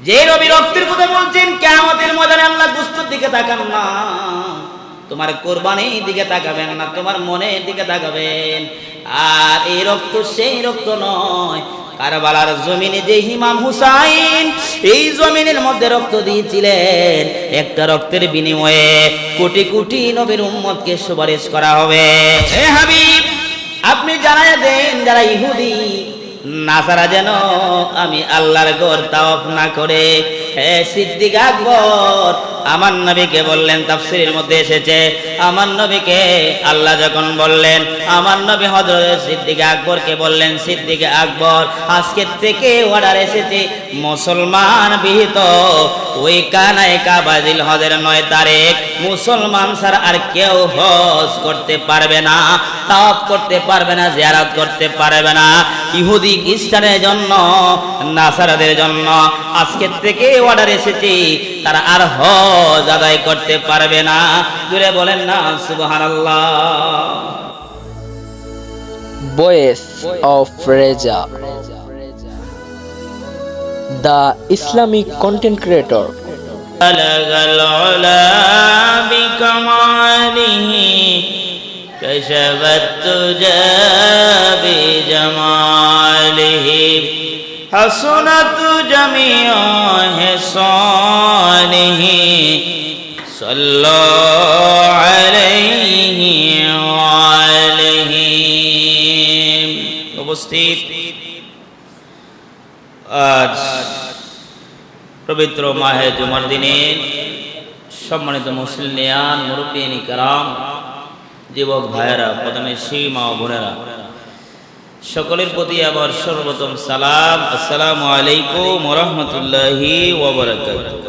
যে নবী রক্তের কথা বলছেন, কিয়ামতের ময়দানে আল্লাহ গোশতের দিকে তাকান না, তোমার কোরবানির দিকে তাকাবেন না, তোমার মনের দিকে তাকাবেন। আর এই রক্ত সেই রক্ত নয়, কারবালার জমিনে যে ইমাম হুসাইন এই জমিনের মধ্যে রক্ত দিয়েছিলেন, একটা রক্তের বিনিময়ে কোটি কোটি নবীর উম্মতকে সুপারিশ করা হবে। হে হাবিব, আপনি জানায় দেন যারা ইহুদি নাসারা যেন আমি আল্লাহর ঘর তাওয়াফ না করে। হে সিদ্দিক আকবর, আমার নবীকে বললেন, তাফসীরের মধ্যে এসেছে আমার নবীকে আল্লাহ যখন বললেন, আমার নবী হযরত সিদ্দিক আকবরকে বললেন, সিদ্দিক আকবর আজকে থেকে অর্ডার এসেছে মুসলমান বিহিত ওই কানায় কাবাজিল হজের 9 তারিখ মুসলমান ছাড়া আর কেউ হজ করতে পারবে না, তাওয়াফ করতে পারবে না, জিয়ারত করতে পারবে না। ইহুদি খ্রিস্টানের জন্য, নাসারাদের জন্য আজকে থেকে অর্ডার এসেছে, তারা আর হজ আদায় করতে পারবে না। জুড়ে বলেন না সুবহানাল্লাহ। Voice of Reza, the Islamic content creator. بلغ العلا بكماله كشف الدجى بجماله حسنت جميع خصاله صلوا عليه وآله। উপস্থিত আজ পবিত্র মাহে জুমার দিনে সম্মানিত মুসলিয়ান, মুরব্বিয়ান কিরাম, যুবক ভাইয়েরা, প্রথমে মা ও বোনেরা, সকলের প্রতি আবার সর্বপ্রথম সালাম, আসসালামু আলাইকুম ওয়া রাহমাতুল্লাহি ওয়া বারাকাতুহু।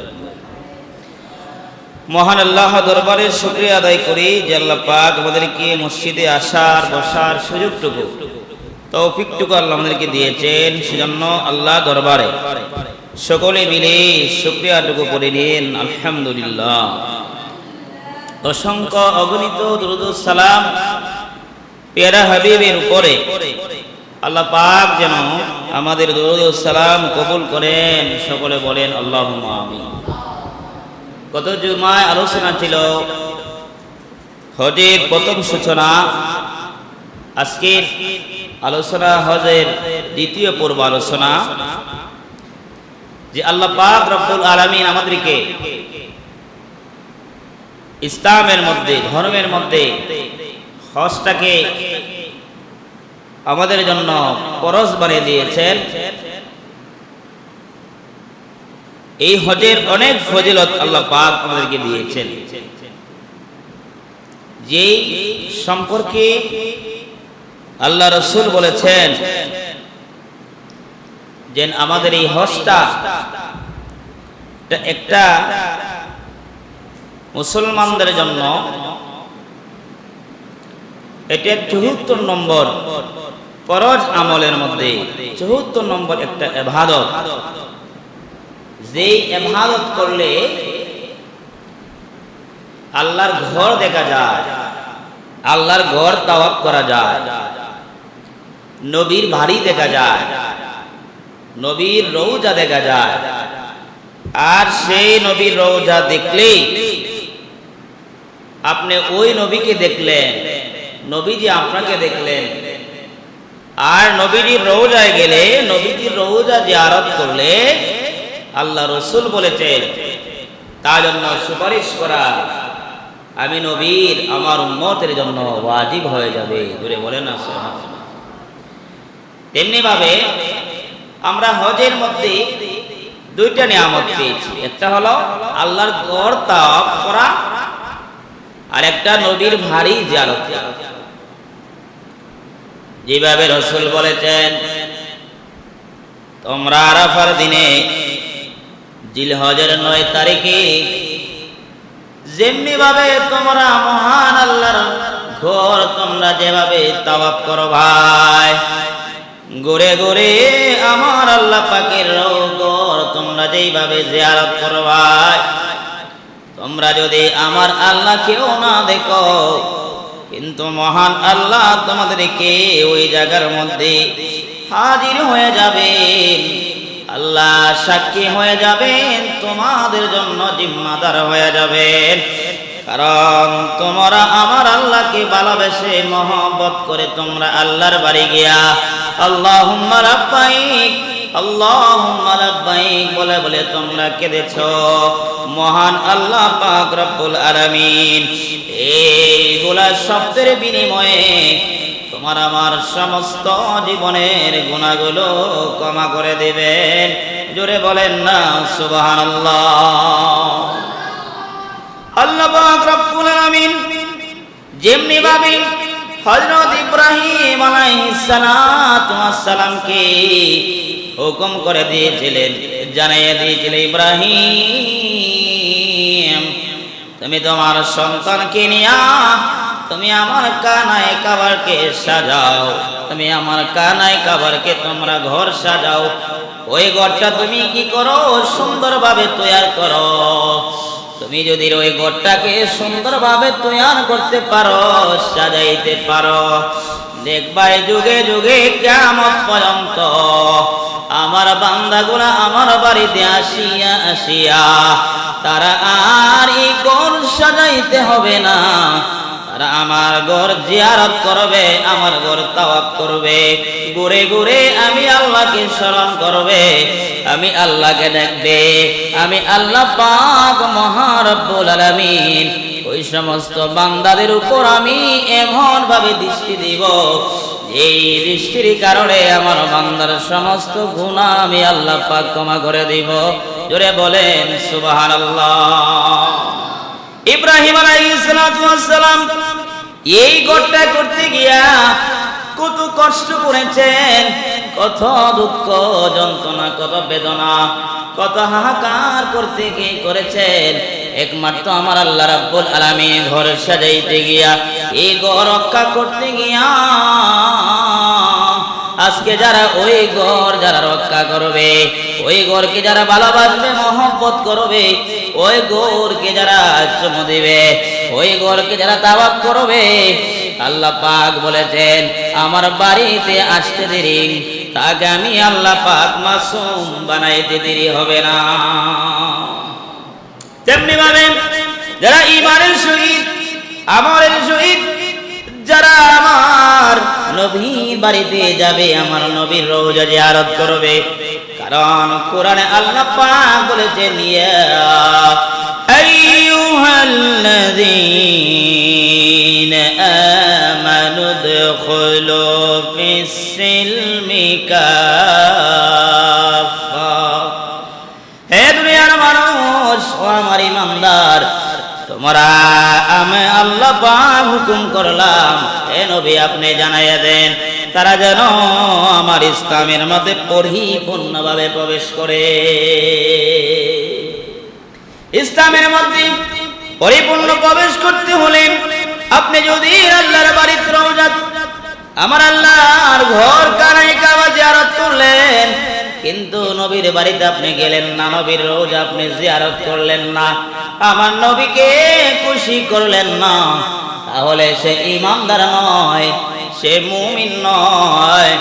মহান আল্লাহ দরবারে শুকরিয়া আদায় করি যে আল্লাহ পাক আমাদেরকে মসজিদে আসার বসার সুযোগটুকু, তৌফিকটুকু আল্লাহ আমাদেরকে দিয়েছেন। সেজন্য আল্লাহ দরবারে সকলে মিলে শুকরিয়াটুকু করে নিন আলহামদুলিল্লাহ। অসংখ্য অগণিত দুরূদ ও সালাম পেয়ারা হাবিবের উপরে। আল্লাহ পাক যেন আমাদের দুরূদ ও সালাম কবুল করেন, সকলে বলেন আল্লাহুম্মা আমিন। গত জুমায় আলোচনা ছিল হজের প্রথম সূচনা, আজকের আলোচনা হজের দ্বিতীয় পর্ব আলোচনা, যে আল্লাহ পাক রব্বুল আলামিন আমাদেরকে ইসলামের মধ্যে, ধর্মের মধ্যে হজটাকে আমাদের জন্য ফরজ বানিয়ে দিয়েছেন। এই হজের অনেক ফজিলত আল্লাহ পাক আমাদেরকে দিয়েছেন, যেই সম্পর্কে আল্লাহ রাসূল বলেছেন যে আমাদের এই হজটা একটা মুসলমানদের জন্য এটা 74 নম্বর ফরজ আমলের মধ্যে 74 নম্বর একটা ইবাদত, যেই ইবাদত করলে আল্লাহর ঘর দেখা যায়, আল্লাহর ঘর তাওয়াফ করা যায়, নবীর বাড়ি দেখা যায়, নবীর রওজা দেখা যায়। আর সেই নবীর রওজা দেখলেই আপনি ওই নবীকে দেখলেন, নবীজি আপনাকে দেখলেন। আর নবীজির রওজায় গেলে, নবীজির রওজা জিয়ারত করলে আল্লাহ রাসূল বলেছেন তার জন্য সুপারিশ করা আমি নবীর আমার উম্মতের জন্য ওয়াজিব হয়ে যাবে। জোরে বলেন না সুবহানাল্লাহ। তেমনি ভাবে আমরা হজের মধ্যে দুইটা নিয়ামত পেয়েছি, একটা হলো আল্লাহর ঘর তাওয়াফ করা, আর একটা নবীর বাড়ি জিয়ারত করা। যেভাবে রাসূল বলেছেন তোমরা আরাফার দিনে জিলহজের 9 তারিখে যেমনি ভাবে তোমরা মহান আল্লাহর ঘর তোমরা যেভাবে তাওয়াফ করো ভাই, ঘুরে ঘুরে আমার আল্লাহ পাকের ঘর তোমরা যেইভাবে জিয়ারত করো ভাই, তোমরা যদি আমার আল্লাহকেও না দেখো, কিন্তু মহান আল্লাহ তোমাদেরকে ওই জায়গার মধ্যে হাজির হয়ে যাবেন। আল্লাহ সাক্ষী হয়ে যাবেন, তোমাদের জন্য জিম্মাদার হয়ে যাবেন। কারণ তোমরা আমার আল্লাহকে ভালোবেসে মহব্বত করে তোমরা আল্লাহর বাড়ি গিয়া আল্লাহুম্মা লাব্বাইক আল্লাহুম্মা লাব্বাইক বলে বলে তোমরা কেঁদেছো। মহান আল্লাহ পাক রব্বুল আলামিন এইগুলা শব্দের বিনিময়ে তোমার আমার সমস্ত জীবনের গুনাহগুলো ক্ষমা করে দিবেন। জোরে বলেন না সুবহানাল্লাহ। আল্লাহ পাক রব্বুল আলামিন যেমনি ভাবে হযরত ইব্রাহিম আলাইহিস সালাতু ওয়াস সালামকে হুকুম করে দিয়েছিলেন, জানিয়ে দিয়েছিলেন, ইব্রাহিম তুমি তোমার সন্তানকে নিয়া তুমি আমার কানায় কাবারকে সাজাও, তুমি আমার কানায় কাবারকে তোমরা ঘর সাজাও। ওই ঘরটা তুমি কি করো? সুন্দরভাবে তৈরি করো। তুমি যদি ওই ঘরটাকে সুন্দরভাবে তৈরি করতে পারো, সাজাইতে পারো, দেখবা যুগে যুগে কিয়ামত পর্যন্ত আমার বান্দাগুলা আমার বাড়িতে আসিয়া আসিয়া তারা আর এই ঘর সাজাইতে হবে না, তারা আমার ঘর জিয়ারত করবে, আমার ঘর তাওয়াফ করবে, ঘুরে ঘুরে আমি আল্লাহকে স্মরণ করবে, আমি আল্লাহকে দেখবে। আমি আল্লাহ পাক মহান রব্বুল আলামিন ওই সমস্ত বান্দাদের উপর আমি এমন ভাবে দৃষ্টি দিব, এই দৃষ্টির কারণে আমার বান্দার সমস্ত গুনাহ আমি আল্লাহ পাক ক্ষমা করে দিব। জোরে বলেন সুবহানাল্লাহ। ইব্রাহিম আলাইহিস সালাম এই ঘরটা করতে গিয়া কত কষ্ট করেছেন, কত দুঃখ যন্ত্রণা, কত বেদনা, কত হাহাকার করতে গিয়ে করেছেন। একমাত্র আমার আল্লাহ রাব্বুল আলামিন ঘর সাজাইতে গিয়া, এই ঘর রক্ষা করতে গিয়া আজকে যারা ওই ঘর যারা রক্ষা করবে, ওই ঘরকে যারা ভালোবাসবে, মহব্বত করবে, ওই ঘরকে যারা চুমু দিবে, ওই ঘরকে যারা তাওয়াফ করবে, আল্লাহ পাক বলেছেন আমার বাড়িতে আসতে দেরি, তাকে আমি আল্লাহ পাক মাসুম বানাইতে দেরি হবে না। তেমনি ভাবে যারা ঈমানের সহিত আমলের সহিত যারা আমার নবীর বাড়িতে যাবে, আমার নবীর রওজা জিয়ারত করবে, কারণ কোরআনে আল্লাহ পাক বলেছেন ইয়া আইয়ুহাল্লাযীনা আমানু দুখুলু ফিস-সিলমি কাফা। হে দুনিয়ার মানুষ, ও আমার ঈমানদার, তোমরা আমি আল্লাহ পাক হুকুম করলাম, হে নবী আপনি জানাইয়া দেন তারা যেন আমার ইসলামের মধ্যে পরিপূর্ণভাবে প্রবেশ করে। ইসলামের মধ্যে পরিপূর্ণ প্রবেশ করতে হলে আপনি যদি আল্লাহর বাড়িতে রওজা, আমার আল্লাহর ঘর কানায় কাবা জিয়ারত করলেন, কিন্তু নবীর বাড়িতে আপনি গেলেন না, নবীর রওজা আপনি জিয়ারত করলেন না, আমার নবীকে খুশি করলেন না, তাহলে সে ঈমানদার নয়, সে মুমিন নয়,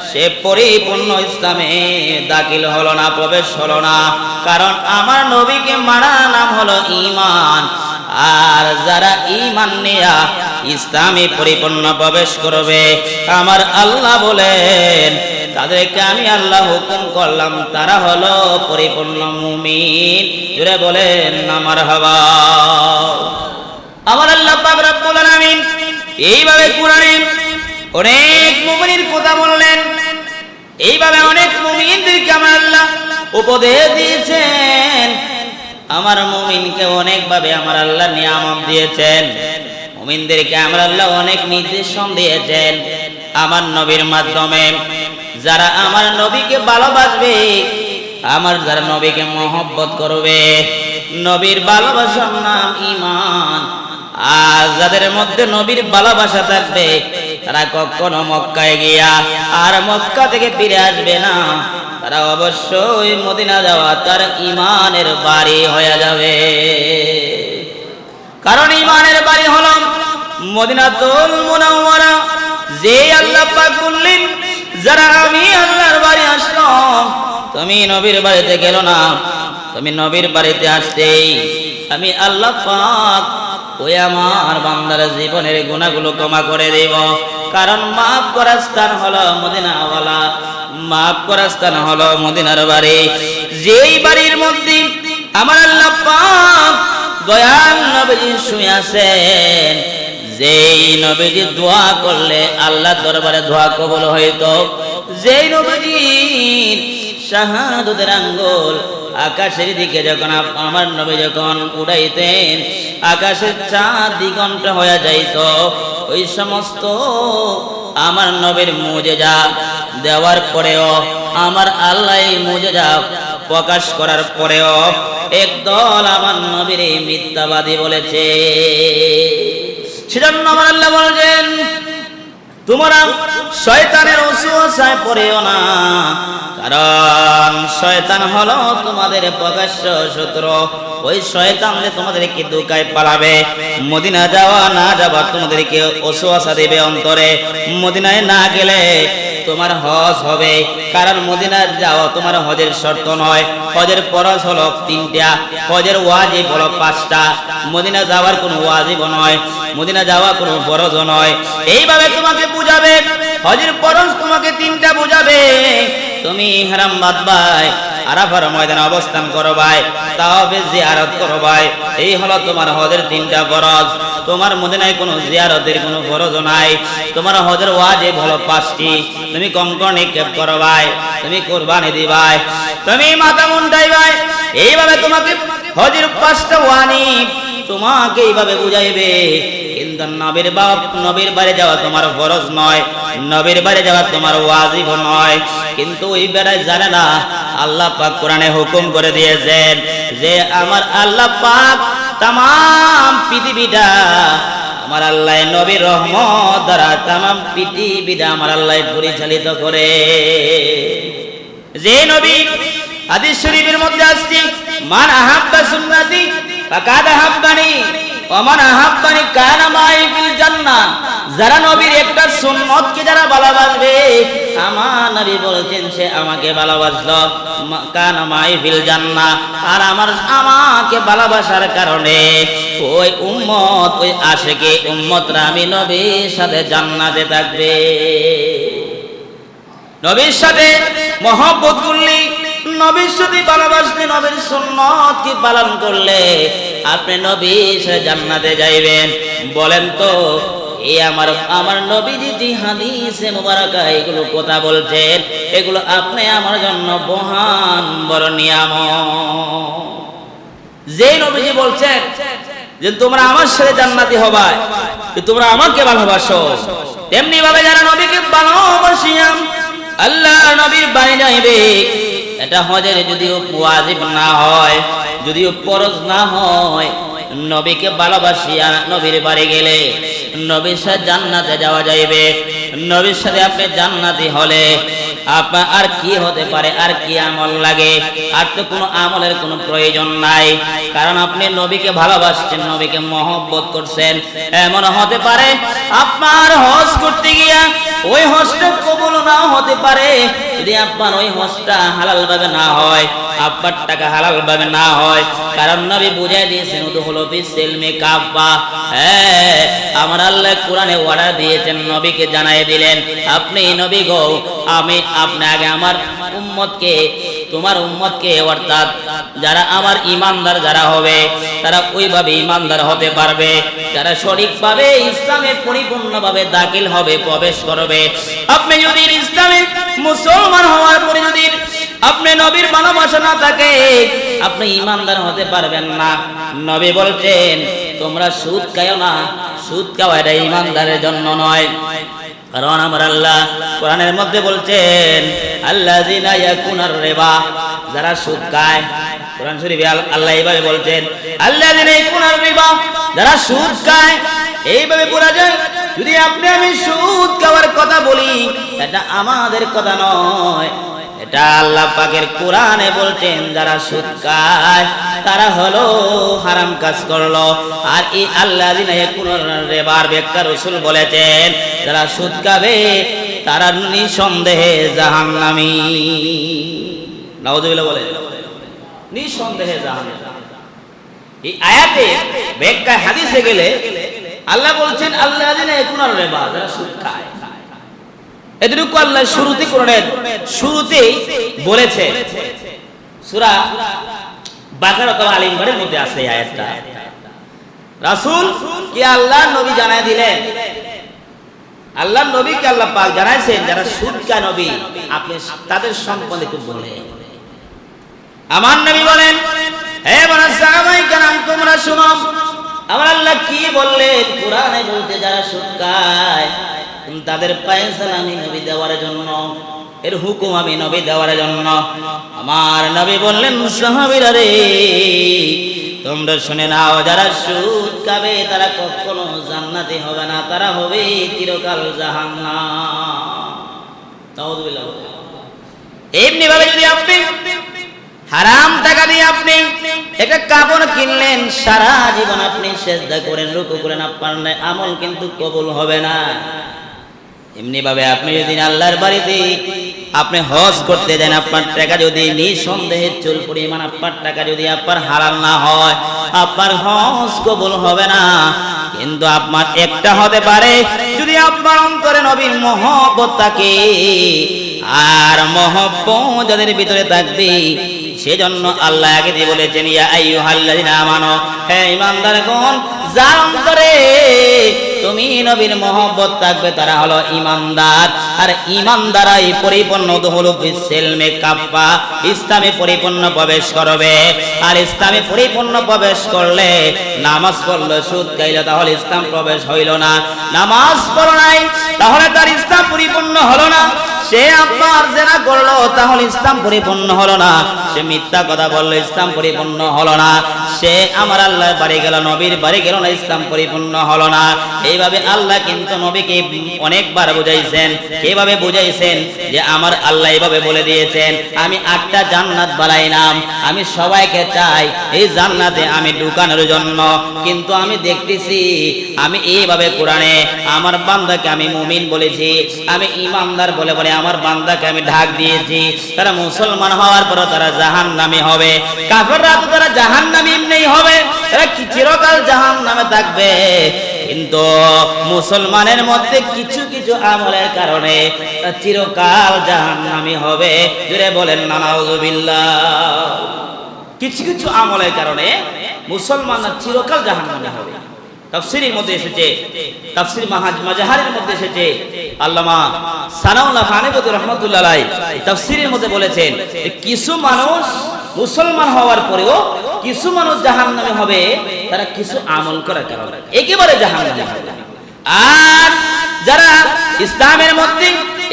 সে পরিপূর্ণ ইসলামে দাখিল হলো না, প্রবেশ হলো না। কারণ আমার নবীকে মানা নাম হলো ঈমান। আর যারা ঈমান নিয়ে ইসলামে পরিপূর্ণ প্রবেশ করবে, আমার আল্লাহ বলেন তাদেরকে আমি আল্লাহ হুকুম করলাম তারা হলো পরিপূর্ণ মুমিন। জোরে বলেন না মারহাবা। আমার আল্লাহ পাক রব্বুল আলামিন এইভাবে কোরআনে অনেক মুমিনের কথা বললেন, এইভাবে অনেক মুমিনদেরকে আমার আল্লাহ উপদেশ দিয়েছেন। আমার মুমিনকে অনেকভাবে আমার আল্লাহ নিয়ামত দিয়েছেন, মুমিনদেরকে আমার আল্লাহ অনেক নির্দেশন দিয়েছেন আমার নবীর মাধ্যমে। যারা আমার নবীকে ভালোবাসবে, আমার যারা নবীকে মহব্বত করবে, নবীর ভালোবাসার নাম ঈমান। আর যাদের মধ্যে নবীর ভালোবাসা থাকবে, তারা কখনো মক্কায় গিয়া আর মক্কা থেকে ফিরে আসবে না, তারা অবশ্যই মদিনা যাওয়া তার ঈমানের বাড়ি হয়ে যাবে। কারণ ঈমানের বাড়ি হলো মদিনাতুল মুনাওয়ারা। যে আল্লাহ পাক বললেন যারা আমি আল্লাহর বাড়ি আসলো তুমি নবীর বাড়িতে গেল না, তুমি নবীর বাড়িতে আসতেই আমি আল্লাহ পাক ওই আমার বান্দার জীবনের গুনাহগুলো ক্ষমা করে দেব। কারণ মাফ করার স্থান হলো মদিনাওয়ালা, মাফ করার স্থান হলো মদিনার বাড়ি। যেই বাড়ির মধ্যে আমার আল্লাহ পাক দয়াল নবীজি শুয়ে আছেন, যেই নবীজি দোয়া করলে আল্লাহর দরবারে দোয়া কবুল হইতো, যেই নবীজির শাহাদাতের আঙ্গুল আকাশের দিকে যখন আমার নবী যখন উড়াইতেন, আকাশের চাঁদ দিগন্ত হয়ে যাইত। ওই সমস্ত আমার নবীর মুজিজা দেওয়ার পরেও, আমার আল্লাহ এই মুজিজা প্রকাশ করার পরেও একদল আমার নবীর মিথ্যাবাদী বলেছে। সেজন্য আমার আল্লাহ বলেন, তোমরা শয়তানের ওয়াসওয়াসায় পড়েও না, কারণ শয়তান হলো তোমাদের প্রকাশ্য শত্রু। ওই শয়তান যে তোমাদেরকে ধোঁকায় পালাবে, মদিনা যাওয়া না যাওয়া তোমাদেরকে ওয়াসওয়াসা দেবে অন্তরে। মদিনায় না গেলে তোমার হজ হবে, কারণ মদিনায় যাওয়া তোমার হজের শর্ত নয়। হজের ফরজ হলো 3টা, হজের ওয়াজিব হলো 5টা। মদিনা যাওয়ার কোনো ওয়াজিব নয়, মদিনা যাওয়া কোনো ফরজ নয়। এইভাবে তোমাকে বুঝাবে, হজের ফরজ তোমাকে 3টা বুঝাবে। তুমি ইহরাম বাঁধবাই, আরাফার ময়দানে অবস্থান করবাই, তাওয়াফে জিয়ারত করবাই, এই হলো তোমার হজের 3টা ফরজ। তোমার মদিনায় কোনো জিয়ারতের কোনো ফরজ নাই। তোমার হজের ওয়াজিব হলো 5টি। তুমি কঙ্কণ নিক্ষেপ করবাই, তুমি কুরবানি দিবাই, তুমি মাথা মুন্ডাইবাই। এইভাবে তোমাকে হজের 5টা ওয়াজিব তোমাকে এইভাবে বুঝাইবে। কিন্তু নবীর বাড়ি যাওয়া তোমার ফরজ নয়, নবীর বাড়ি যাওয়া তোমার ওয়াজিব নয়। কিন্তু ওই বেড়ায় জানে না, আল্লাহ পাক কোরআনে হুকুম করে দিয়েছেন যে আমার আল্লাহ পাক তাম পৃথিবীটা আমার আল্লাহ নবীর রহমত দ্বারা তাম পৃথিবীটা আমার আল্লাহ পরিচালিত করে। যে নবী হাদিস শরীফের মধ্যে আসছে, মান আহাব্বা সুন্নতি ফাকাদ আহাব্বানি ওয়া মান আহাব্বানি কানা মাই ফিল জান্নাহ। যারা নবীর একটা সুন্নতকে যারা ভালোবাসবে, আমার নবী বলেছেন সে আমাকে ভালোবাসলো, কানা মাই ফিল জান্নাহ। আর আমাকে ভালোবাসার কারণে ওই উম্মত, ওই আশিকে উম্মতরা আমি নবীর সাথে জান্নাতে থাকবে। নবীর সাথে মহব্বত করলে, নবীর সাথে ভালোবাসলে, নবীর সুন্নতকে পালন করলে আপনি নবীর সাথে জান্নাতে যাইবেন। বলেন তো এই আমার নবীজি যে হাদিসে মুবারাকা এগুলো কথা বলছেন, এগুলো আপনি আমার জন্য মহান বড় নিয়ামত। যে নবীজি বলছেন যে তোমরা আমার সাথে জান্নাতি হবা, তোমরা আমাকে ভালোবাসো, তেমনি ভাবে যারা নবীকে ভালোবাসিয়া আল্লাহ নবীর বাড়ি যাইবে, এটা হজের যদিও ওয়াজিব না হয়, যদিও ফরজ না হয়, নবীকে ভালোবাসিয়া নবীর বাড়ি গেলে নবীর সাথে জান্নাতে যাওয়া যাইবে। নবীর সাথে আপনি জান্নাতি হলে আপনার আর কি হতে পারে, আর কি আমল লাগে? আর তো কোনো আমলের কোনো প্রয়োজন নাই, কারণ আপনি নবীকে ভালোবাসছেন, নবীকে মহব্বত করছেন। এমন হতে পারে আপনার হজ করতে গিয়া ওই হজটা কবুল নাও হতে পারে, যদি আপনার ওই হজটা হালাল ভাবে না হয়, আপনার টাকা হালাল ভাবে না হয়। কারণ নবী বুঝাই দিয়েছেন উদখুলু ফিস-সিলমি কাফা। হ্যাঁ, আমার আল্লাহ কোরআনে অর্ডার দিয়েছেন, নবীকে জানাই দিলেন, আপনি নবী গো, আপনি আগে আমার উম্মতকে, তোমার উম্মতকে, অর্থাৎ যারা আমার ইমানদার যারা হবে তারা ওইভাবে ইমানদার হতে পারবে, যারা সঠিকভাবে ইসলামে পরিপূর্ণভাবে দাখিল হবে, প্রবেশ করবে। আপনি যদি ইসলামে মুসলমান হওয়ার পরে যদি আপনি নবীর ভালোবাসা না থাকে, আপনি ইমানদার হতে পারবেন না। নবী বলছেন তোমরা সুদ খাও না, সুদ খাওয়া এটা ইমানদারের জন্য নয়। কারণ আমার আল্লাহ কোরআনের মধ্যে বলছেন আল্লাযিনা ইয়াকুনার রিবা, যারা সুদ খায়। কোরআন শরীফে আল্লাহ এইভাবে বলছেন আল্লাযিনা ইয়াকুনার রিবা, যারা সুদ খায়। এইভাবে বলা যায়, যদি আপনি আমি সুদ খাওয়ার কথা বলি, এটা আমাদের কথা নয়, এটা আল্লাহ পাকের কোরআনে বলছেন যারা সুদ খায় তারা হলো হারাম কাজ করলো। আর এই আল্লাযিনা ইয়াকুনুর রিবার ব্যাখ্যা রাসূল বলেছেন যারা সুদ খাবে তারা নিঃসন্দেহে জাহান্নামী। নাউযুবিল্লাহ বলে, নিঃসন্দেহে জাহান্নাম। এই আয়াতে ব্যাখ্যায় হাদিসে গেলে আল্লাহ বলছেন আল্লাযিনা ইয়াকুলুনা রিবা, যারা সুদ খায়। এতটুকু আল্লাহ শুরুতে কোরআনের শুরুতেই বলেছে। সূরা বাকারা অথবা আলে ইমরানের মধ্যে আছে এই আয়াতটা। রাসূল কি আল্লাহ নবী জানায় দিলেন, আল্লাহ নবীকে আল্লাহ পাক জানাইছেন যারা সুদ খায় নবী আপনি তাদের সম্পর্কে একটু বলেন। আমার নবী বলেন, হে বড় সাহাবায়ে কেরাম তোমরা শুনো আমার আল্লাহ কি বললেন। কোরআনে বলতে যারা সুদ খায় তাদের পয়সা আমি নবী দেওয়ার জন্য, এর হুকুম আমি নবী দেওয়ার জন্য। আমার নবী বললেন সাহাবীরা রে তোমরা শুনে নাও, যারা সুদ খাবে তারা কখনো জান্নাতি হবে না, তারা হবে চিরকাল জাহান্নাম। নাউযুবিল্লাহ। এমনি ভাবে যদি আপনি হারাম টাকা দিয়ে আপনি একটা কাপড় কিনলেন, সারা জীবন আপনি সিজদা করেন, রুকু করেন, আপনার আমল কিন্তু কবুল হবে না। এমনি ভাবে আপনি যদি আল্লাহর বাড়িতে আপনি হজ করতে যান, আপনার টাকা যদি নিঃসন্দেহে চুল পরিমাণ আপনার টাকা যদি আপনার হালাল না হয়, আপনার হজ কবুল হবে না। কিন্তু আপনার একটা হতে পারে যদি আপনার অন্তরে নবীর মহব্বত থাকে, আর মহব্বত যাদের ভিতরে থাকবে সেজন্য আল্লাহ আগে দিয়ে বলেছেন ইয়া আইয়ুহাল্লাযিনা আমানু, হে ঈমানদারগণ যার অন্তরে তুমি নবীর মহব্বত থাকবে তারা হলো ঈমানদার। আর ঈমানদারাই পরিপূর্ণ দুহুলু ফিসসিলমে কাফা, ইসলামে পরিপূর্ণ প্রবেশ করবে। আর ইসলামে পরিপূর্ণ প্রবেশ করলে নামাজ পড়লো সুদ খাইলো তাহলে ইসলাম প্রবেশ হইল না, নামাজ পড়ো নাই তাহলে তার ইসলাম পরিপূর্ণ হলো না, সে আপনার জেনা করলো তাহলে ইসলাম পরিপূর্ণ হলো না, সে মিথ্যা কথা বললো ইসলাম পরিপূর্ণ হলো না, সে আমার আল্লাহর বাড়ি গেল নবীর বাড়ি গেল না, ইসলাম পরিপূর্ণ হলো না। এইভাবে আল্লাহ কিন্তু নবীকে অনেকবার বুঝাইছেন। এইভাবে বুঝাইছেন যে আমার আল্লাহ এইভাবে বলে দিয়েছেন আমি 8টা জান্নাত বানাইলাম, আমি সবাইকে চাই এই জান্নাতে আমি ঢুকানোর জন্য, কিন্তু আমি দেখতেছি আমি এইভাবে কোরআনে আমার বান্দাকে আমি মুমিন বলেছি, আমি ঈমানদার বলে বলে আমার বান্দাকে আমি ঢাক দিয়েছি। তারা মুসলমান হওয়ার পর তারা জাহান্নামী হবে, কাফেররা তো তারা জাহান্নামী এমনিই হবে, তারা কি চিরকাল জাহান্নামে থাকবে। কিন্তু মুসলমানের মধ্যে কিছু কিছু আমলের কারণে চিরকাল জাহান্নামী হবে। জোরে বলেন না নাউযুবিল্লাহ। কিছু কিছু আমলের কারণে মুসলমানরা চিরকাল জাহান্নামী হবে। তাফসীরের মধ্যে এসেছে, তাফসীর মাজাহারের মধ্যে এসেছে, আল্লামা সানাউল্লাহ ফানিবতী রাহমাতুল্লাহ আলাইহি তাফসীরের মধ্যে বলেছেন কিছু মানুষ মুসলমান হওয়ার পরেও কিছু মানুষ জাহান্নামী হবে তারা কিছু আমল করার কারণে, একেবারে জাহান্নামী হবে। আর যারা ইসলামের মধ্যে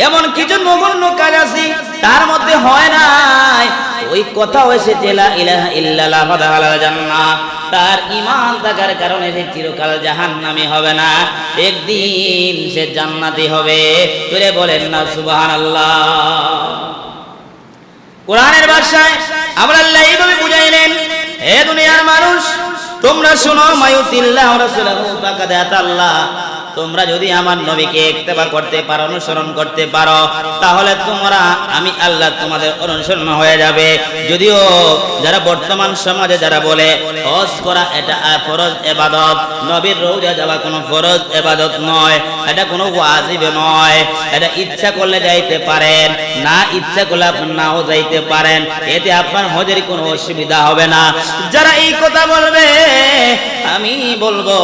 এমন কিছু নগণ্য কাজ আছে তার মধ্যে হয় নাই, ওই কথাও এসেছে লা ইলাহা ইল্লাল্লাহ ফাদাখালাল জান্নাহ, তার ঈমান থাকার কারণে সে চিরকাল জাহান্নামী হবে না, একদিন সে জান্নাতি হবে। তোরে বলেন না সুবহানাল্লাহ। কোরআনের ভাষায় আমরা আল্লাহ এইভাবে বুঝাইলেন, হে দুনিয়ার মানুষ তোমরা শোনো মায়ুতিল্লাহ ওয়া রাসূলুহু ফাকাদ আতাল্লাহ, তোমরা যদি আমার নবীকে ইত্তেবা করতে পারো, অনুসরণ করতে পারো, তাহলে তোমরা আমি আল্লাহ তোমাদের অনুসরণ হয়ে যাবে। যদিও যারা বর্তমান সমাজে যারা বলে হজ করা এটা ফরজ ইবাদত, নবীর রওজা যাওয়া কোনো ফরজ ইবাদত নয়, এটা কোনো ওয়াজিব নয়, এটা ইচ্ছা করলে যাইতে পারেন, না ইচ্ছা করলে আপনি নাও যাইতে পারেন, এতে আপনার হজের কোনো অসুবিধা হবে না। যারা এই কথা বলবে আমি বলবো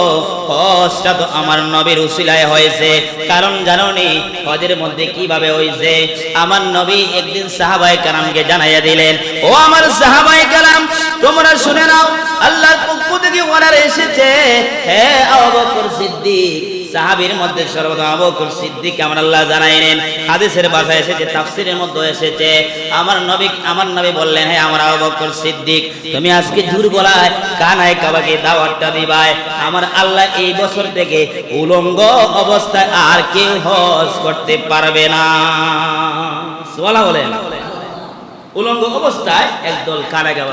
হজটা তো আমার নবীর উসিলায় হয়েছে, কারণ জানোনি হজের মধ্যে কিভাবে হয়েছে? আমার নবী একদিন সাহাবায়ে কেরামকে জানাইয়া দিলেন, ও আমার সাহাবায়ে কেরাম তোমরা শুনে নাও, আল্লাহর পক্ষ থেকে অর্ডার এসেছে, হে আবু বকর সিদ্দিক, সাহাবীর মধ্যে সর্বপ্রথম আবু বকর সিদ্দিক আমার আল্লাহ জানাইলেন। হাদিসের ভাষায় এসেছে, তাফসীরের মধ্যে এসেছে, আমার নবী বললেন, হে আমার আবু বকর সিদ্দিক তুমি আজকে জোর গলায় কানায় কাবাকে দাওয়াতটা দিবাই, আমার আল্লাহ এই বছর থেকে উলঙ্গ অবস্থায় আর কেউ হজ করতে পারবে না। সুবহানাল্লাহ বলেন। উলঙ্গ অবস্থায় একদল কানায় কাবা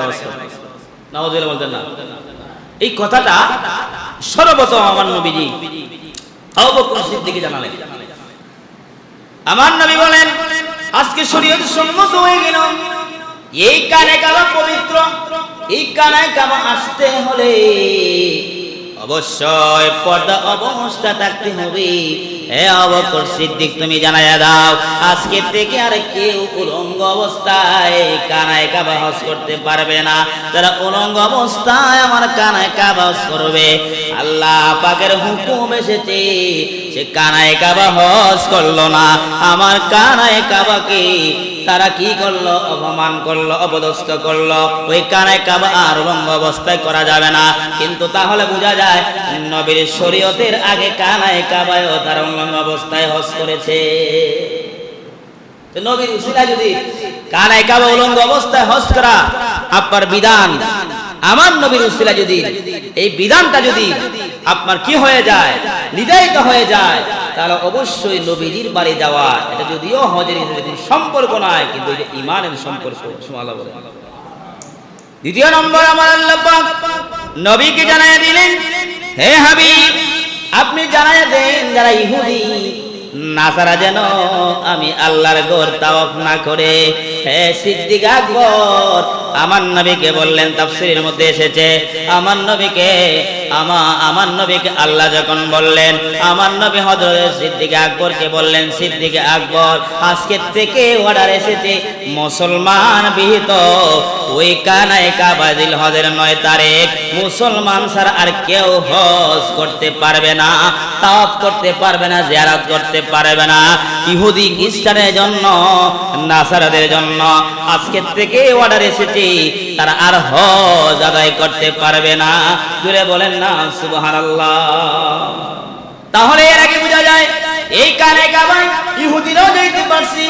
নাউযুবিল্লাহ বলতেন না। এই কথাটা সর্বপ্রথম আমার নবীজি আবু বকর সিদ্দিককে জানালেন। আমার নবী বলেন আজকে শরীয়ত সম্মত হয়ে গেল এই কানে কাবা পবিত্র, এই কানে কাবা আসতে হলে অবশ্যই পর্দা অবস্থা থাকতে হবে। হে আবু বকর সিদ্দিক, তুমি জানাইয়া দাও, আজকে থেকে আর কেউ উলঙ্গ অবস্থায় কানায় কাবা হজ করতে পারবে না। যারা উলঙ্গ অবস্থায় আমার কানায় কাবা হজ করবে, আল্লাহ পাকের হুকুম এসেছে, সে কানায় কাবা হজ করলো না, আমার কানায় কাবাকে তারা কি করলো? অপমান করলো, অপদস্থ করলো। ওই কানায় কাবা আর উলঙ্গ অবস্থায় করা যাবে না। কিন্তু তাহলে বোঝা যায় নবীর শরীয়তের আগে কানায় কাবায়ও তারা উলঙ্গ অবস্থায় হজ করেছে। নবীর উসিলায় যদি কানায় কাবা উলঙ্গ অবস্থায় হজ করা আপনার বিধান, আমার নবীর উসিলায় যদি এই বিধানটা যদি আপনার কি হয়ে যায়, হৃদয়িত হয়ে যায়, তাহলে অবশ্যই নবীজির বাড়ি যাওয়া, এটা যদিও হজের সম্পর্ক নয়, কিন্তু এটা ঈমানের সম্পর্ক। সুবহানাল্লাহ বলেন। দ্বিতীয় নম্বর, আমার আল্লাহ পাক নবীকে জানাইয়া দিলেন, হে হাবিব, আপনি জানাইয়া দেন যারা ইহুদি নাসারা যেন আমি আল্লাহর ঘর তাওয়াফ না করে। হে সিদ্দিক আকবর আমার নবীকে বললেন, তাফসীরের মধ্যে এসেছে, আমার নবীকে আল্লাহ যখন বললেন, আমার নবী হযরত সিদ্দিক আকবরকে বললেন, সিদ্দিক আকবর, আজকে থেকে অর্ডার এসেছে মুসলমান বিহিত ওই কানায় কাবা জিলহজের 9 তারিখ মুসলমান ছাড়া আর কেউ হজ করতে পারবে না, তাওয়াফ করতে পারবে না, জিয়ারত করতে পারবে না। ইহুদি খ্রিস্টানের জন্য, নাসারাদের জন্য আজকে থেকে অর্ডার এসেছে, তারা আর হজ আদায় করতে পারবে না। জুড়ে বলেন না সুবহানাল্লাহ। তাহলে এর আগে বোঝা যায় এই কানায় কাবা ইহুদিরাও যাইতে পারছে,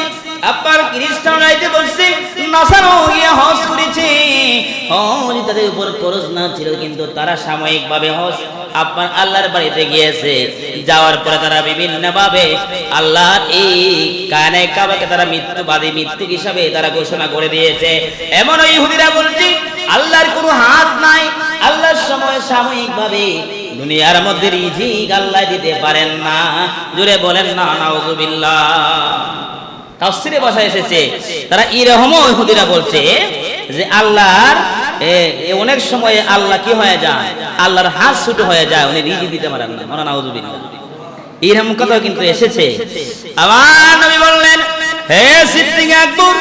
আপনার খ্রিস্টান যাইতে পারছে, নাসারাও গিয়ে হজ করেছে। হজ তাদের উপর ফরজ না ছিল, কিন্তু তারা সাময়িকভাবে হজ আপনার আল্লাহর বাড়িতে গিয়েছে। যাওয়ার পরে তারা বিভিন্ন ভাবে আল্লাহর এই কানায় কাবাকে তারা মৃত্যুবাদী, মৃত্যু হিসাবে তারা ঘোষণা করে দিয়েছে। এমন ইহুদিরা বলছে আল্লাহর কোনো হাত নাই, আল্লাহর সময় সাময়িকভাবে দুনিয়ার মধ্যে রিজিক আল্লাহ দিতে পারেন না। জোরে বলেন না নাউযুবিল্লাহ। তাফসীরে ভাষা এসেছে, তারা এরকমও ইহুদিরা বলছে যে আল্লাহর অনেক সময় আল্লাহ কি হয়ে যায়, আল্লাহর হাত ছোট হয়ে যায়, উনি রিজিক দিতে পারেন না। মানা নাউযুবিল্লাহ। এরকম কথা কিন্তু এসেছে। আমার নবী বললেন, হে সিদ্দিক আকবর,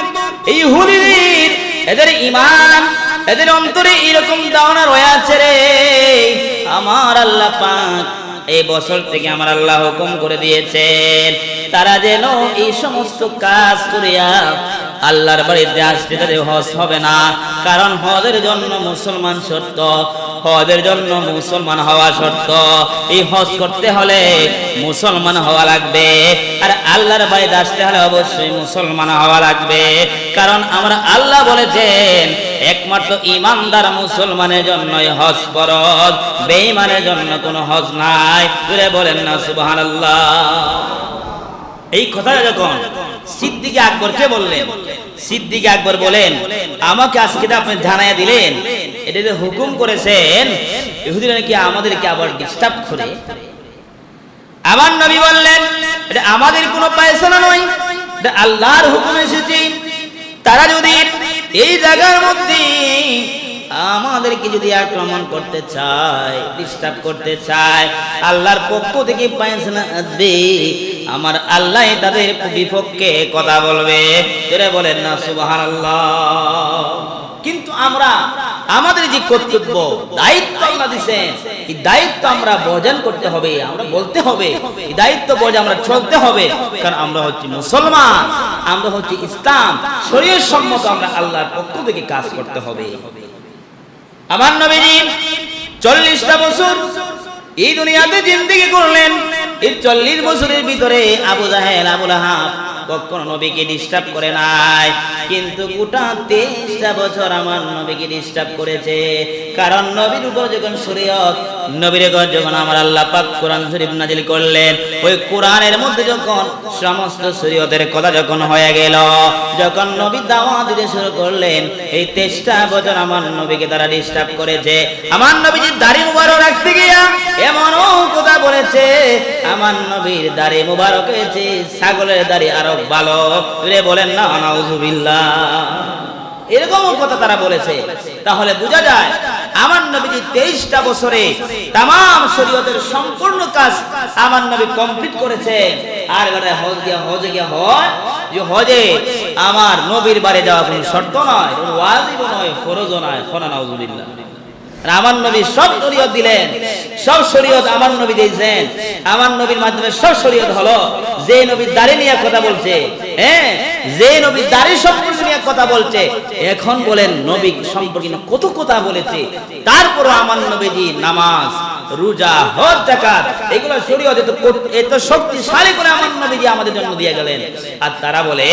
এই ইহুদিদের এদের ঈমান, এদের অন্তরে এরকম ধারণা রয়েছে রে, আমার আল্লাহ পাক এই বছর থেকে আমার আল্লাহ হুকুম করে দিয়েছেন তারা যেন এই সমস্ত কাজ করিয়া আল্লাহর বাড়িতে আসতে তাদের হজ হবে না। কারণ হজের জন্য মুসলমান শর্ত, হজের জন্য মুসলমান হওয়া শর্ত। এই হজ করতে হলে মুসলমান হওয়া লাগবে, আর আল্লাহর বাড়িতে আসতে হলে অবশ্যই মুসলমান হওয়া লাগবে। কারণ আমরা আল্লাহ বলেছেন একমাত্র ইমানদার মুসলমানের জন্যই হজ ফরজ, বেঈমানের জন্য কোনো হজ নাই। জোরে বলেন না সুবহানাল্লাহ। এই কথাটা যখন সিদ্দিক আকবরকে বললেন, সিদ্দিক আকবর বলেন, আমাকে আজকে আপনি জানাইয়া দিলেন, এটা যে হুকুম করেছেন ইহুদিরা নাকি আমাদেরকে আবার ডিস্টার্ব করে। আমার নবী বললেন, এটা আমাদের কোনো পায়সানা নয়, এটা আল্লাহর হুকুম এসেছে। তারা যদি এই জায়গার মধ্যে আমাদেরকে যদি আক্রমণ করতে চায়, ডিস্টার্ব করতে চায়, আল্লাহর পক্ষ থেকে পায়সানা আসবে, আমার আল্লাহ তাদের বিপক্ষে কথা বলবে। তোরে বলেন না সুবহানাল্লাহ। কিন্তু আমরা আমাদের যে কর্তব্য, দায়িত্ব আল্লাহ দিয়েছেন, এই দায়িত্ব আমরা বহন করতে হবে, আমরা বলতে হবে, এই দায়িত্ব বজায় আমরা চলতে হবে। কারণ আমরা হচ্ছে মুসলমান, আমরা হচ্ছে ইসলাম, শরীয়ত সম্মত আমরা আল্লাহর পক্ষ থেকে কাজ করতে হবে। আমার নবীজি 40টা বছর এই দুনিয়াতে জিন্দেগি করলেন। এই 40 বছরের ভিতরে আবু জাহেল, আবু লাহাব কখনো নবীকে ডিস্টার্ব করে নাই, কিন্তু গোটা 23টা বছর আমার নবীকে ডিস্টার্ব করেছে। কারণ নবীর উপর যখন শরীয়ত, নবীর উপর যখন আমার আল্লাহ পাক কোরআন শরীফ নাজিল করলেন, ওই কোরআনের মধ্যে যখন সমস্ত শরীয়তের কথা যখন হয়ে গেল, যখন নবী দাওয়াত দিতে শুরু করলেন, এই 23টা বছর আমার নবীকে তারা ডিস্টার্ব করেছে। আমার নবীজি দাড়ি মুবারক রাখতে গিয়া এমনও কথা বলেছে, আমার নবীর দাড়ি মুবারক হয়েছে ছাগলের দাড়ি আরো ভালো। বলেন না নাউযুবিল্লাহ। এরকমও কথা তারা বলেছে। তাহলে বোঝা যায় আমার নবীজি 23টা বছরে তামাম শরীয়তের সম্পূর্ণ কাজ আমার নবী কমপ্লিট করেছে। আর এবারে হজে গিয়া হয় যে হজে আমার নবীর বাড়ি যাওয়া কোনো শর্ত নয়, কোনো ওয়াজিবও নয়, ফরজও নয়। খনা নাউজুবিল্লাহ। আমার নবী সব শরীয়ত দিলেন, সব শরীয়ত আমার নবী দিয়েছেন। আমার নবীর মাধ্যমে সব শরীয়ত হলো। যে নবীর দাড়ি নিয়ে কথা বলছে, হ্যাঁ, যে নবীর দাড়ি সম্পর্কে নিয়ে কথা বলছে, এখন বলেন নবী সম্পর্কে কত কথা বলেছে, তারপরও আমার নবীজি নামাজ, রোজা, হজ, যাকাত এগুলো শরীয়ত এত শক্তিশালী করে আমার নবীজি আমাদের জন্য দিয়ে গেলেন। আর তারা বলে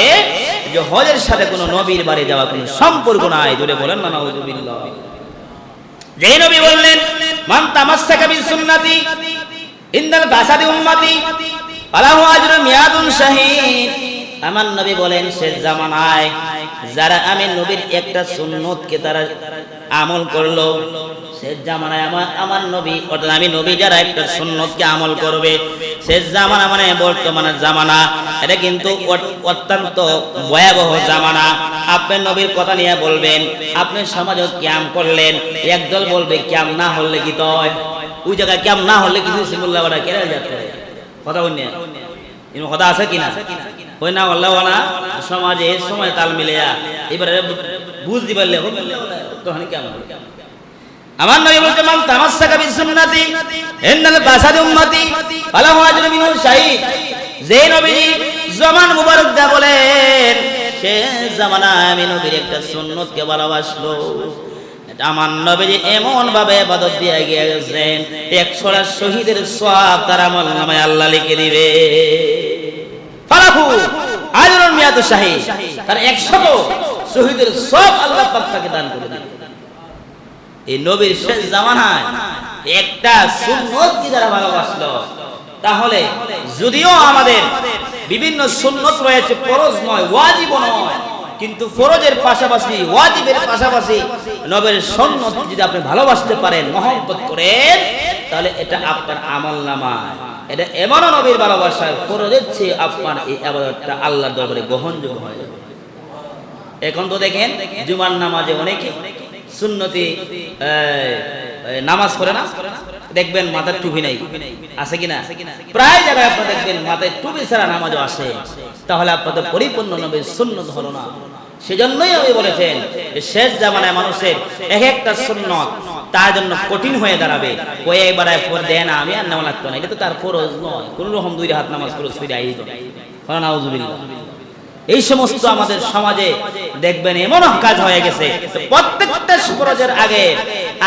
যে হজের সাথে কোনো নবীর বাড়ি যাওয়া কোনো সম্পর্ক নাই। জোরে বলেন না নাউজুবিল্লাহ। যেই নবী বললেন মান তামাসসাকা বিসুন্নতি ইনদাল বাসাদি উম্মতি ফালাহু আজরুন মিয়াদুন শাহীদ। আমার নবী বলেন শেষ জামানায় যারা আমি নবীর একটা সুন্নতকে তারা আমল করলো, শেষ জামানায় আমার নবী অর্থাৎ আমি নবী যারা একটা সুন্নতকে আমল করবে, শেষ জামানা মানে বর্তমানে জামানা, এটা কিন্তু অত্যন্ত ভয়াবহ জামানা। আপনি নবীর কথা নিয়ে বলবেন, আপনি সমাজে ক্যাম করলেন, একদল বলবে ক্যাম না হলে কি তয়, ওই জায়গায় ক্যাম না হলে কিছু সিমুল্লাহ বড় কেন যাচ্ছে কথা বললেন, এর কথা আছে কিনা ওই না আল্লাহ না সমাজে সময় তাল মিলিয়া এবারে বুঝতে পারলে তখন কেমন। আমার নবী বলতে মান তামাসসাকা বিসুন্নতি ইন্নাল বাসাদি উম্মতি ফালাহু আজরুন মিনাল শাহীদ। যে নবী জামান মুবারক দা বলেন শেষ জামানায় আমি নবীর একটা সুন্নতকে ভালোবাসলো, এটা আমার নবী এমন ভাবে ইবাদত দিয়ে গিয়েছেন 100টা শহীদের সওয়াব তার আমলনামায় আল্লাহ লিখে দিবে। ফালাহু আজরুন মিয়াদু শাহীদ, তার 100 শহীদের সওয়াব আল্লাহ পাক তাকে দান করে দিবেন। এই নবীর শেষ জামানায় একটা সুন্নত কি যারা ভালোবাসলো, তাহলে যদিও আমাদের বিভিন্ন সুন্নত রয়েছে, ফরজ নয়, ওয়াজিব নয়, কিন্তু ফরজের পাশাপাশি ওয়াজিবের পাশাপাশি নবীর সুন্নত যদি আপনি ভালোবাসতে পারেন, মহব্বত করেন, তাহলে এটা আপনার আমলনামায় এটা এমন নবীর ভালোবাসা, ফরজের চেয়ে আপনার এই ইবাদতটা আল্লাহর দরবারে গ্রহণযোগ্য হয়। এখন তো দেখেন জুমার নামাজে অনেকে সুন্নতি নামাজ পড়ে না, দেখবেন মাথার টুপি নাই, আছে কিনা? প্রায় জায়গায় আপনারা দেখবেন মাথায় টুপি ছাড়া নামাজও আসে। তাহলে আপনাদের পরিপূর্ণ নবীর সুন্নত হলো না। সেজন্যই আমি বলেছেন শেষ জামানায় মানুষের এক একটা সুন্নত তার জন্য কঠিন হয়ে দাঁড়াবে। ওই একবার পরে দেয় না, আমি আর নামাজ লাগতো না, এটা তো তার ফরজ নয়, কোন রকম 2 রাকাত নামাজ করে ফিরে আইতো না, নাউজুবিল্লাহ। এই সমস্ত আমাদের সমাজে দেখবেন এমন কাজ হয়ে গেছে, প্রত্যেকটা ফরজের আগে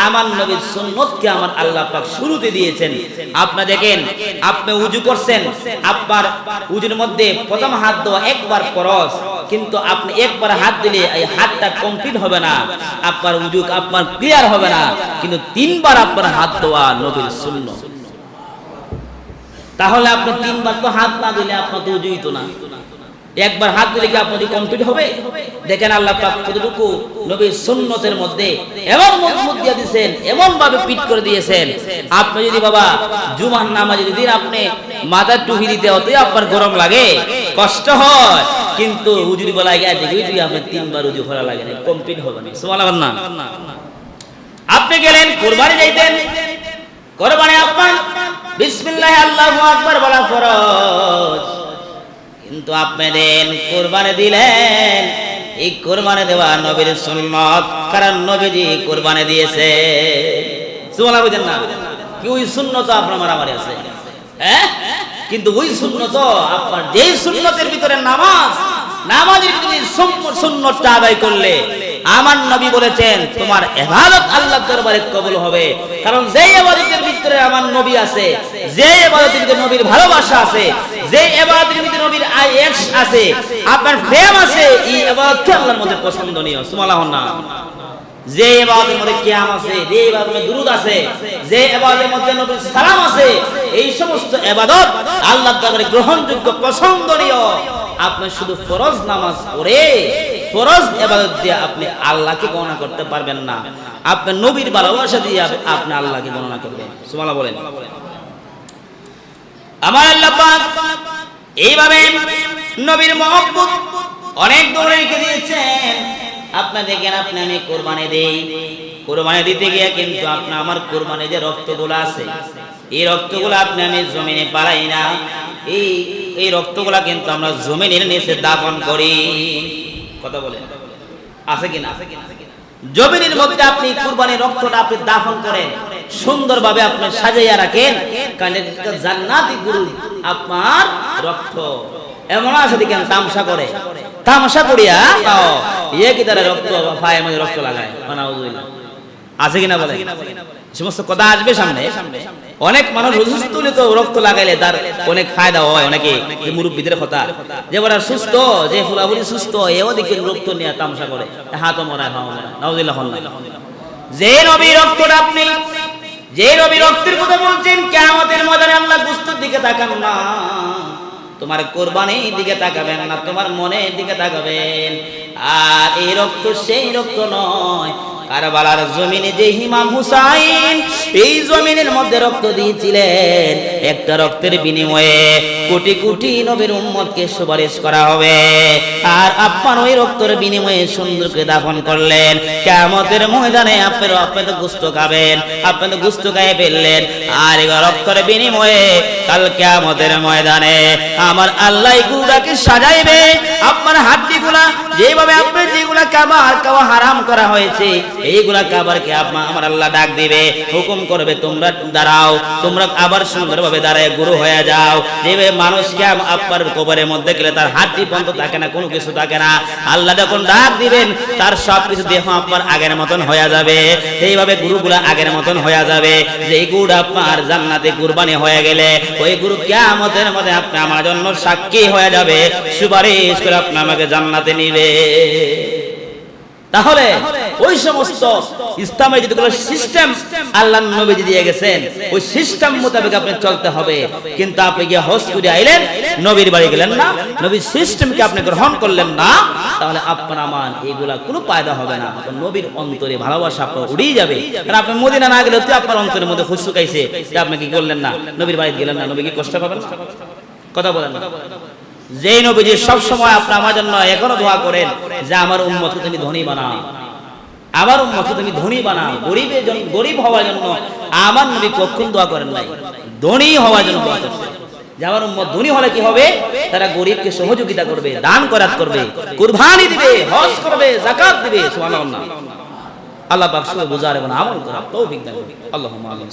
আমার নবীর সুন্নতকে আমার আল্লাহ পাক শুরুতে দিয়েছেন। আপনি দেখেন, আপনি উযু করছেন, আপনার উযুর মধ্যে প্রথম হাত দেওয়া একবার ফরজ, কিন্তু আপনি একবার হাত দিলে এই হাতটা কমপ্লিট হবে না, আপনার উযু আপনার ক্লিয়ার হবে না, কিন্তু 3বার আপনার হাত দেওয়া নবীর সুন্নত। তাহলে আপনি 3বার তো হাত না দিলে আপনার তো উযুই তো না, একবার হাত দিলে কি আপনার কমপ্লিট হবে? দেখেন আল্লাহ পাক কতটুকু নবীর সুন্নতের মধ্যে এমন মজবুত দিয়ে দিয়েছেন, এমন ভাবে ফিট করে দিয়েছেন। আপনি যদি বাবা জুমার নামাজে যদি আপনি মাথার টুপি দিতে হতে আপনার গরম লাগে, কষ্ট হয়, কিন্তু উজুর বেলায় গিয়ে দেখবি তুই আপনি 3বার উজু করা লাগে না, কমপ্লিট হবে না। সুবহানাল্লাহ। আপনি গেলেন কুরবানি যাইতেন, কুরবানি আপনার বিসমিল্লাহ আল্লাহু আকবার বলা ফরজ, কিন্তু আপনি দেন কুরবানি দিলেন, এই কুরবানি দেওয়া নবীর সুন্নত, কারণ নবীজি কুরবানি দিয়েছে। সুবহানাল্লাহ। বুঝেন না কি ওই সুন্নত আপনার মারামারি আছে, হ্যাঁ? কিন্তু ওই সুন্নত আপনার যেই সুন্নতের ভিতরে নামাজ, নামাজের ভিতরে সুন্নতটা আদায় করলে আমার নবী বলেছেন তোমার ইবাদত আল্লাহর দরবারে কবুল হবে। কারণ যেই ইবাদতের ভিতরে আমার নবী আছে, যে ইবাদতের ভিতরে নবীর ভালোবাসা আছে, যে ইবাদতের ভিতরে নবীর আয়েশ আছে, আপনার প্রেম আছে, এই ইবাদতটা আল্লাহর মধ্যে পছন্দনীয়। সুবহানাল্লাহ। যে ইবাদতের মধ্যে কিয়াম আছে, যে ইবাদতের মধ্যে দুরূদ আছে, যে ইবাদতের মধ্যে নবীর সালাম আছে, এই সমস্ত ইবাদত আল্লাহর দরবারে গ্রহণযোগ্য, পছন্দনীয়। আপনি শুধু ফরজ নামাজ পড়ে ফরজ ইবাদত দিয়ে আপনি আল্লাহকে গণনা করতে পারবেন না, আপনি নবীর ভালোবাসা দিয়ে আপনি আল্লাহকে গণনা করবেন। সুবহানাল্লাহ বলেন। আমার আল্লাহ পাক এইভাবে নবীর মহব্বত অনেক দূরে রেখে দিয়েছেন। আপনি দেখেন, আপনি আমি কোরবানি দেই, কোরবানি দিতে গিয়ে কিন্তু আপনি আমার কোরবানি যে রক্তগুলো আছে, এই রক্তগুলো আপনি আমি জমিনে পালাই না, এই রক্তগুলা কিন্তু আমরা জমিনের নিচে দাফন করি। কথা বলেন, আছে কিনা? জমিনের মধ্যে আপনি কুরবানির রক্তটা আপনি দাফন করেন, সুন্দরভাবে আপনি সাজাইয়া রাখেন, কারণ এটা জান্নাতি গরু আপনার রক্ত। এমন আছে দেখেন তামসা করে, তামসা করিয়া ইয়ে কি তারা রক্ত পায়ের মধ্যে রক্ত লাগায়, আছে কিনা বলে? সমস্ত কথা আসবে সামনে। অনেক মানুষ অসুস্থ হলে তো রক্ত লাগাইলে তার অনেক ফায়দা হয়। অনেকে মুরব্বীদের কথা, যে ওরা সুস্থ, যে ফুলাফুলি সুস্থ, এও দিকে রক্ত নিয়ে তামসা করে, হাতও মরায়, নাউযুবিল্লাহ। যে নবী রক্তটা আপনি, যে নবী রক্তের কথা বলছেন, কিয়ামতের ময়দানে আল্লাহ গোশতের দিকে তাকান না, তোমার কোরবানির দিকে তাকাবেন না, তোমার মনের দিকে তাকাবেন। আর এই রক্ত সেই রক্ত নয়, কারবালার জমিনে যে ইমাম হুসাইন এই জমিনের মধ্যে রক্ত দিয়েছিলেন, একটা রক্তের বিনিময়ে কোটি কোটি নবীর উম্মতকে সুপারিশ করা হবে। আর আপনার ওই রক্তের বিনিময়ে সুন্দর করে দাফন করলেন। কিয়ামতের ময়দানে আপনি তো গোশত খাবেন, আপনি তো গোশত খেয়ে ফেললেন, আর এই রক্তের বিনিময়ে কাল কিয়ামতের ময়দানে আমার আল্লাহ গুলাকে সাজাইবে। আপনার হাড্ডিগুলা যেভাবে আপনি যেগুলা খাওয়া হারাম করা হয়েছে, এইগুলা খাবারকে আমার আল্লাহ ডাক দিবে, হুকুম করবে, তোমরা দাঁড়াও, তোমরা আবার সুন্দরভাবে দাঁড়ায় গুরু হয়ে যাও। যেভাবে মানুষকে আপনার কবরের মধ্যে গেলে তার হাড্ডি পর্যন্ত থাকে না, কোনো কিছু থাকে না, আল্লাহ যখন ডাক দিবেন তার সব কিছু দেহ আপনার আগের মতন হয়ে যাবে। এইভাবে গুরুগুলা আগের মতন হয়ে যাবে। যেই গুড় আপনার জান্নাতে কুরবানি হয়ে গেলে ওই গুরু কিয়ামতের মধ্যে আপনি আমার জন্য সাক্ষী হয়ে যাবে, সুপারিশ করে আপনি আমাকে জান্নাতে নিবে। তাহলে ওই সমস্ত ইসলামের যেগুলো সিস্টেম আল্লাহ নবী দিয়ে গেছেন, ওই সিস্টেম মোতাবেক আপনি চলতে হবে। কিন্তু আপনি গিয়ে হজ করে আইলেন, নবীর বাড়ি গেলেন না, নবীর সিস্টেমকে আপনি গ্রহণ করলেন না, তাহলে আপনার আমার এইগুলা কোনো ফায়দা হবে না। নবীর অন্তরে ভালোবাসা আপনার উড়েই যাবে। আর আপনি মদিনা না গেলে তো আপনার অন্তরের মধ্যে খুশি খাইছে, আপনি কি করলেন না, নবীর বাড়িতে গেলেন না, নবী কি কষ্ট পাবেন? কথা বলেন না। যে নবীজি সব সময় আপনি আমার জন্য এখনো দোয়া করেন যে আমার উম্মতকে তুমি ধনী বানাও, আমার উম্মতকে তুমি ধনী বানাও, গরিব হওয়ার জন্য আমার নবী কখন দোয়া করেন নাই, ধনী হওয়ার জন্য দোয়া করছেন। যে আমার উম্মত ধনী হলে কি হবে, তারা গরিবকে সহযোগিতা করবে, দান করাত করবে, কুরবানি দিবে, হজ করবে, যাকাত দিবে। সুবহানাল্লাহ। আল্লাহ পাক শুধু বুঝার এবং আমল করার তৌফিক দান করুন। আল্লাহুম্মা আমিন।